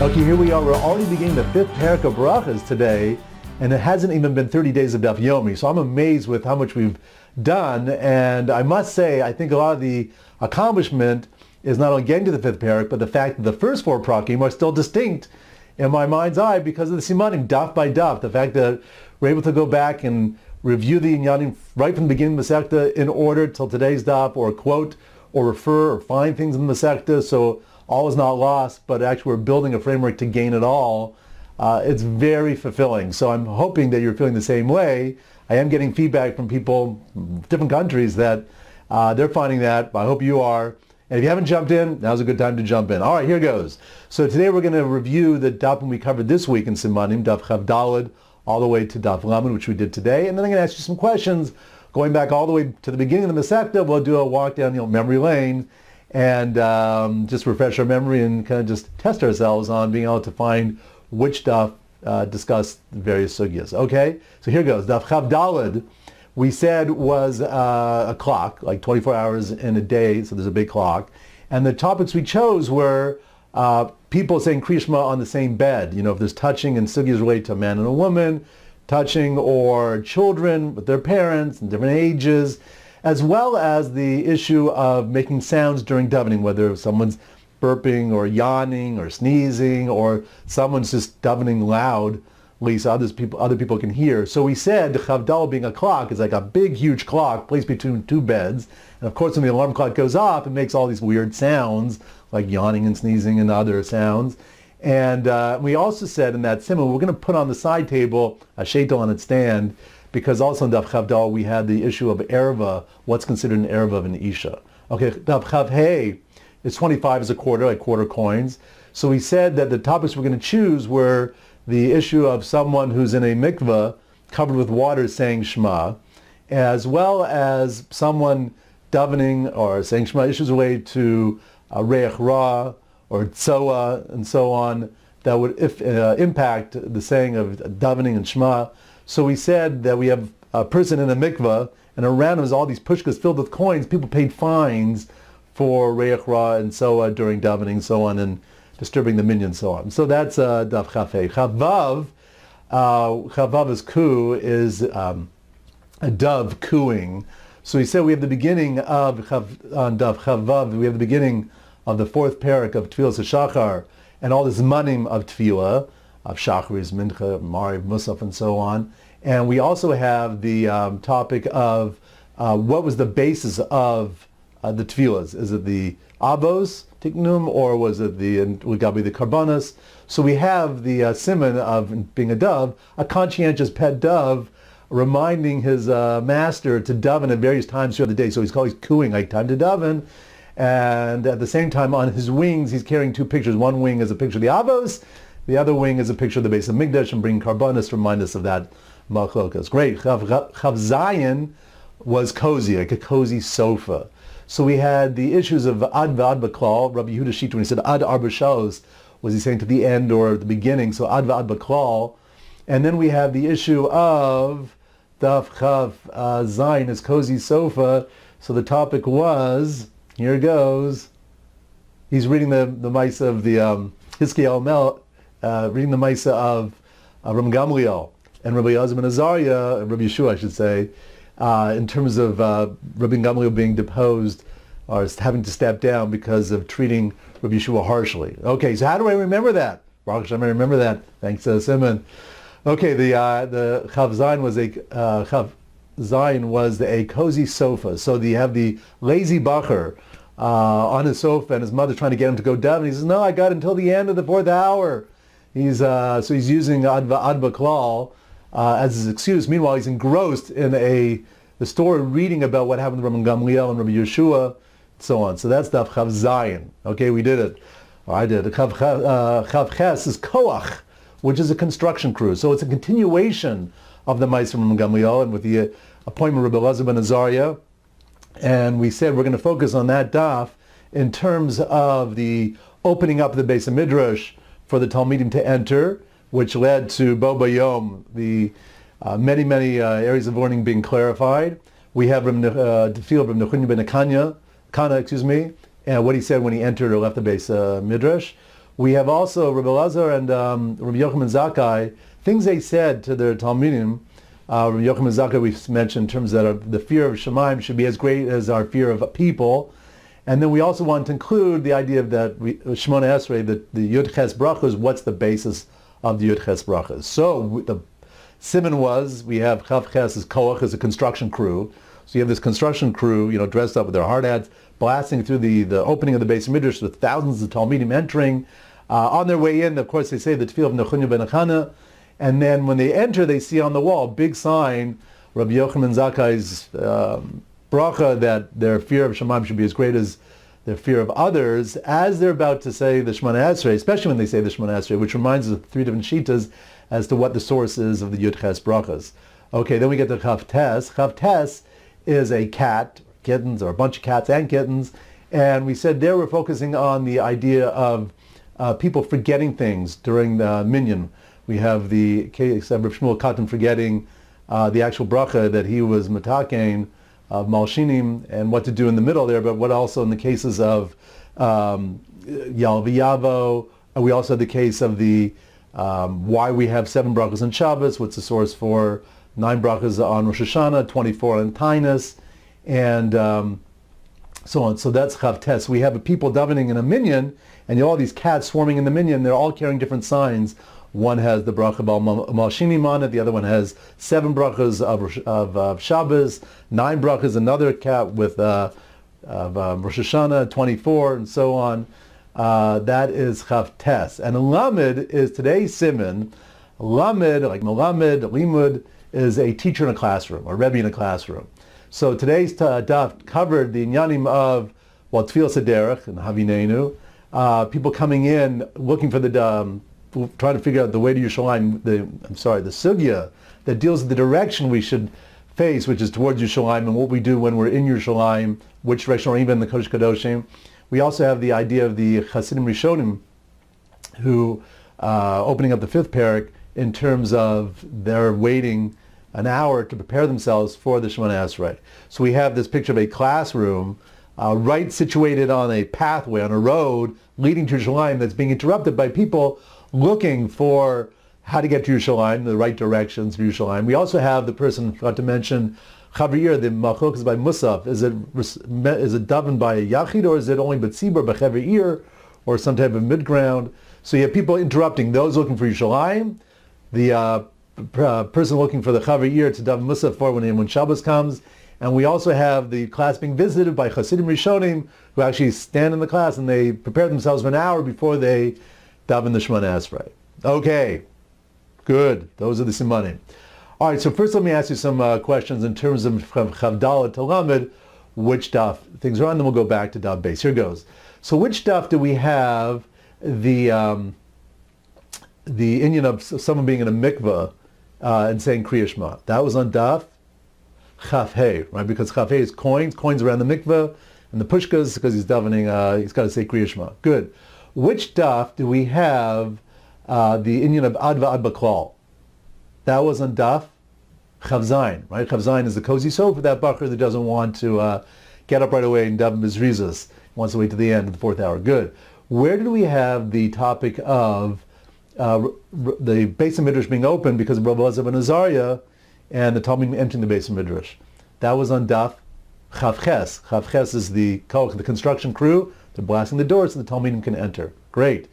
Okay, here we are. We're already beginning the fifth parak of Berachos today, and it hasn't even been 30 days of Daf Yomi. So I'm amazed with how much we've done, and I must say, I think a lot of the accomplishment is not only getting to the fifth parak, but the fact that the first four prakim are still distinct in my mind's eye because of the Simanim, daf by daf. The fact that we're able to go back and review the inyanim right from the beginning of the Masechta in order till today's daf, or quote, or refer, or find things in the Masechta, so all is not lost, but actually we're building a framework to gain it all. It's very fulfilling. So I'm hoping that you're feeling the same way. I am getting feedback from people from different countries that they're finding that. I hope you are. And if you haven't jumped in, now's a good time to jump in. All right, here goes. So today we're going to review the daf we covered this week in Simanim, daf Chav Daled, all the way to daf Lamed, which we did today. And then I'm going to ask you some questions going back all the way to the beginning of the Masechta. We'll do a walk down memory lane and just refresh our memory and kind of just test ourselves on being able to find which stuff discuss various sugyas. Okay, so here goes. Daf Chav Daled, we said was a clock, like 24 hours in a day, so there's a big clock. And the topics we chose were people saying Kriya Shema on the same bed. You know, if there's touching and sugyas relate to a man and a woman, touching or children with their parents and different ages, as well as the issue of making sounds during davening, whether someone's burping or yawning or sneezing or someone's just davening loudly so other people can hear. So we said the Chavdal being a clock is like a big, huge clock placed between two beds. And of course, when the alarm clock goes off, it makes all these weird sounds like yawning and sneezing and other sounds. And we also said in that simile, we're going to put on the side table a shaitel on its stand, because also in Daf Chavdal we had the issue of erva, what's considered an erva of an isha. Okay, Daf Chav Hey is 25 as a quarter, like quarter coins. So we said that the topics we're going to choose were the issue of someone who's in a mikveh covered with water saying Shema, as well as someone davening or saying Shema, issues related to reich ra or tzoa and so on that would impact the saying of davening and Shema. So we said that we have a person in a mikveh, and around him is all these pushkas filled with coins. People paid fines for reich ra and tzoa during davening and so on, and disturbing the minyan and so on. So that's daf chafei. Chavav is coo, is a dove cooing. So we said we have the beginning of on daf chavav. We have the beginning of the fourth parak of Tfilas HaShachar and all the zmanim of tefillah, of Shacharis, Mincha, Mariv, Musaf, and so on. And we also have the topic of what was the basis of the tefillahs. Is it the Avos Tiknum, or was it the Gabi the Karbanas? So we have the simon of being a dove, a conscientious pet dove, reminding his master to daven at various times throughout the day. So he's always cooing, like time to daven. And at the same time, on his wings, he's carrying two pictures. One wing is a picture of the Avos, the other wing is a picture of the base of Mikdash, and bring Karbanis to remind us of that machlokas. Great. Chav Zayin was cozy, like a cozy sofa. So we had the issues of Ad V'Ad B'Klal. Rabbi Yehuda Shita, when he said Ad Arba Shalos, was he saying to the end or the beginning? So Ad V'Ad B'Klal. And then we have the issue of Daf Chav Zayin, his cozy sofa. So the topic was, here it goes, he's reading the Maisa of the Hiskiel Mel, reading the Maisa of Rabbi Gamliel and Rabbi Yazim and Azariah, Rabbi Yeshua I should say, in terms of Rabbi Gamliel being deposed or having to step down because of treating Rabbi Yeshua harshly. Okay, so how do I remember that? Baruch Hashem, I remember that. Thanks, Simon. Okay, the Chav Zayin was a cozy sofa. So you have the lazy bacher on his sofa, and his mother trying to get him to go down. He says, "No, I got until the end of the fourth hour." So he's using Ad B'Klal as his excuse. Meanwhile, he's engrossed in the story reading about what happened to Rabbi Gamliel and Rabbi Yeshua, and so on. So that's Daf Chav Zayin. Okay, we did it. Or I did. Chav Ches is Koach, which is a construction crew. So it's a continuation of the Ma'aser from Rabbi Gamliel, and with the appointment of Rabbi Elazar ben Azariah. And we said we're going to focus on that daf in terms of the opening up of the Beis HaMidrash for the Talmidim to enter, which led to Bo Bayom, the many areas of learning being clarified. We have the field of Nechunya ben Kana, and what he said when he entered or left the Beis Midrash. We have also Rabbi Elazar and Rabbi Yochanan Zakkai, things they said to their Talmidim. Rabbi Yochanan Zakkai we've mentioned in terms that the fear of Shemaim should be as great as our fear of people. And then we also want to include the idea of that Shemona Esrei, the Yud Ches Berachos, what's the basis of the Yud Ches Berachos. So the Siman was, we have Chav Ches as Koach as a construction crew. So you have this construction crew, dressed up with their hard hats, blasting through the opening of the Beis Midrash with thousands of Talmidim entering. On their way in, of course, they say the Tefillah of Nechunya ben Achana. And then when they enter, they see on the wall, big sign, Rabbi Yochanan Zakkai's bracha, that their fear of Shemaim should be as great as their fear of others, as they're about to say the Shemona Esrei, especially when they say the Shemona Esrei, which reminds us of three different shitas as to what the source is of the Yud Ches Brachas. Okay, then we get to Chav Tes. Chav Tes is a cat, kittens, or a bunch of cats and kittens, and we said there we're focusing on the idea of people forgetting things during the minyan. We have the case of Rav Shmuel Katan forgetting the actual bracha that he was matakein of Malshinim and what to do in the middle there, but what also in the cases of Yal V'Yavo. We also had the case of the why we have 7 brachas on Shabbos, what's the source for 9 brachas on Rosh Hashanah, 24 on Tainus, and so on. So that's Chav Tes. We have people davening in a minyan, and you have all these cats swarming in the minyan. They're all carrying different signs. One has the bracha Bal Malshinim on it. The other one has 7 brachas of Shabbos, 9 brachas. Another cat with of Rosh Hashanah, 24, and so on. That is Chav Tes. And Lamed is today's Siman. Lamed, like Melamed, Limud, is a teacher in a classroom, or Rebbe in a classroom. So today's daf covered the inyanim of Tfilas Haderech and Havinenu, people coming in looking for the trying to figure out the way to Yerushalayim, the sugya that deals with the direction we should face, which is towards Yerushalayim, and what we do when we're in Yerushalayim, which direction, or even the Kodesh Kadoshim. We also have the idea of the Hasidim Rishonim, who opening up the 5th parak in terms of their waiting an hour to prepare themselves for the Shemona Esrei. So we have this picture of a classroom right situated on a pathway, on a road leading to Yerushalayim, that's being interrupted by people looking for how to get to Yerushalayim, the right directions for Yerushalayim. We also have the person, forgot to mention, Chavir, the Machok is by Musaf. Is it davened by a Yachid, or is it only Betzibur, B'Chavir, or some type of mid-ground? So you have people interrupting those looking for Yerushalayim, the person looking for the Chavir to daven Musaf for when Shabbos comes, and we also have the class being visited by Hasidim Rishonim, who actually stand in the class and they prepare themselves for an hour before they daven the Shemona Esrei. Okay, good. Those are the Simanim. All right, so first let me ask you some questions in terms of Chavdala to Lamed, which daf things are on, then we'll go back to daf base. Here goes. So which daf do we have the inyan of someone being in a mikveh and saying Kriya Shema? That was on daf Chaf Hey, right? Because Chaf Hey is coins around the mikveh, and the pushkas, because he's davening, he's got to say Kriya Shema. Good. Which daf do we have the inyan of Adva Ad Baklal? That was on daf Chav Zayin, right? Chav Zayin is the cozy soap for that bacher that doesn't want to get up right away and daven Mizrizas. Wants to wait to the end of the 4th hour. Good. Where did we have the topic of the Beis Midrash being open because of Rabbi Elazar ben Azariah and the Talmud entering the Beis Midrash? That was on daf Chav Ches. Chav Ches is the construction crew. They're blasting the doors so the Talmudim can enter. Great.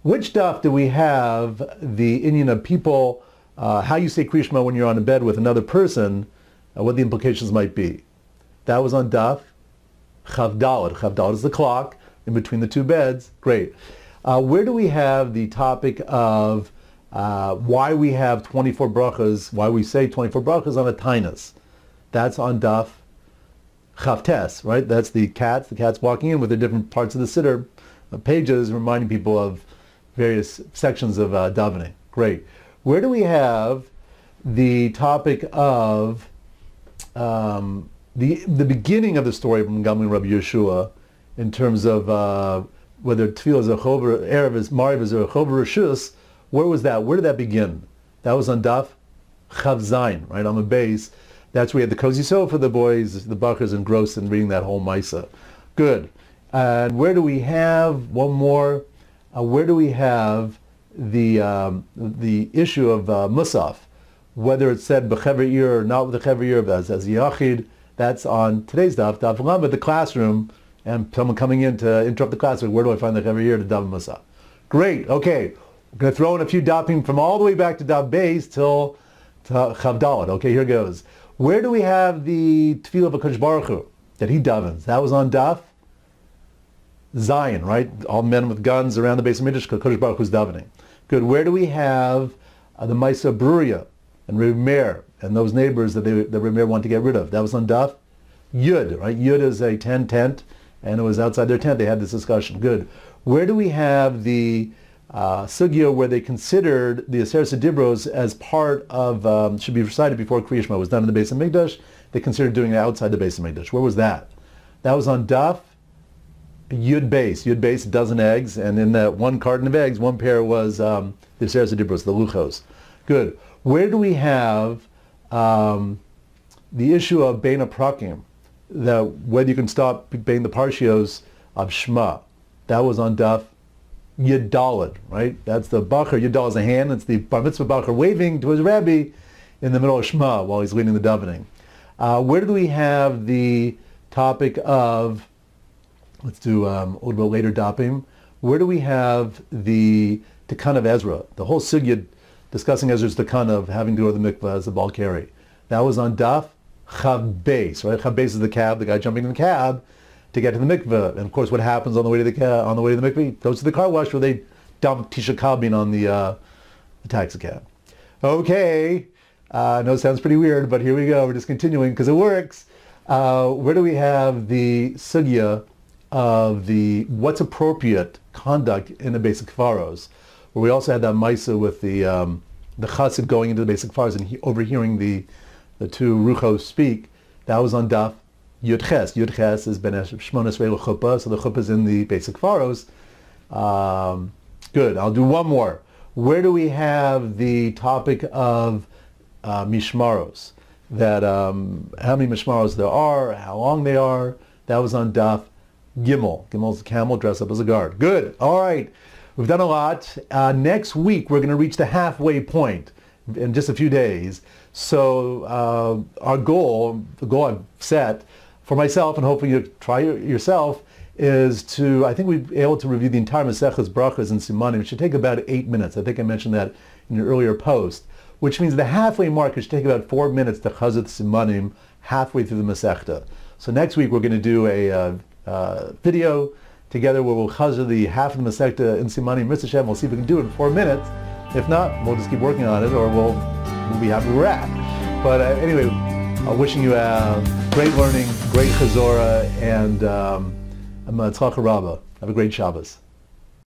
Which daf do we have the inyan of people, how you say Kriya Shema when you're on a bed with another person, what the implications might be? That was on daf Chav Daled. Chav Daled is the clock in between the 2 beds. Great. Where do we have the topic of why we have 24 brachas, why we say 24 brachas on a tainus? That's on daf Chav Tes, right? That's the cats walking in with their different parts of the siddur pages, reminding people of various sections of davening. Great. Where do we have the topic of the beginning of the story from Gamliel and Rabbi Yeshua in terms of whether Tefillah is a chover, Erev is Mariv is a chover Rishus? Where was that? Where did that begin? That was on daf Chav Zayin, right on the base. That's where we had the cozy sofa for the boys, the buckers engrossed in reading that whole Maisa. Good. And where do we have one more? where do we have the issue of Musaf? Whether it's said b'chever ear or not with the chever ear, as yachid, that's on today's daf lamed, the classroom, and someone coming in to interrupt the class, where do I find the chever ear to daven Musaf? Great, okay. We're going to throw in a few dapim from all the way back to daf beis till Chavdalit. Okay, here goes. Where do we have the tefillah of HaKadosh Baruch Hu that he davens? That was on daf Zion, right? All men with guns around the base of Midrash, HaKadosh Baruch Hu's davening. Good. Where do we have the Maisa Bruria and Reb Meir and those neighbors that Reb Meir wanted to get rid of? That was on daf Yud, right? Yud is a tent, and it was outside their tent. They had this discussion. Good. Where do we have the sugya where they considered the Aseret Dibros as part of, should be recited before Kriya Shema? It was done in the base of Mikdash. They considered doing it outside the base of Mikdash. Where was that? That was on daf Yud base, a dozen eggs, and in that one carton of eggs, one pair was the Aseret Dibros, the Luchos. Good. Where do we have the issue of Bein HaPrakim, that whether you can stop being the Parshios of Shema? That was on daf Yudalid, right? That's the Bacher. Yudal is a hand. It's the Bar Mitzvah Bacher waving to his Rabbi in the middle of Shema while he's leading the davening. Where do we have the topic of, let's do a little bit later dapim, where do we have the Tikkun of Ezra? The whole sugya discussing Ezra's Tikkun of having to go to the mikveh as a Balkari. That was on daf Chav Beis, right? Chav Beis is the cab, the guy jumping in the cab to get to the mikveh. And of course, what happens on the way to the mikveh? He goes to the car wash where they dump Tisha Kabin on the taxi cab. Okay, I know it sounds pretty weird, but here we go. We're just continuing because it works. Where do we have the sugya of the what's appropriate conduct in the basic faros? Where we also had that maisa with the chassid going into the basic faros and overhearing the two ruchos speak. That was on daf Yud Ches. Yud Ches is ben Shmonas Re'el Chuppah, so the Chuppah is in the basic faros. Good. I'll do one more. Where do we have the topic of mishmaros? That how many mishmaros there are, how long they are? That was on daf Gimel. Gimel is a camel dressed up as a guard. Good. All right. We've done a lot. Next week we're going to reach the halfway point in just a few days. So our goal, the goal I've set for myself, and hopefully you try yourself, is to, I think we'll be able to review the entire Maseches Berachos and Simanim. It should take about 8 minutes. I think I mentioned that in an earlier post, which means the halfway mark, it should take about 4 minutes to chazar Simanim halfway through the Masechta. So next week we're going to do a video together where we'll chazar the half of the Masechta in Simanim. Mr. Shem, we'll see if we can do it in 4 minutes. If not, we'll just keep working on it, or we'll be happy we're at. But anyway, wishing you great learning, great chazorah, and Tzlach Rabba. Have a great Shabbos.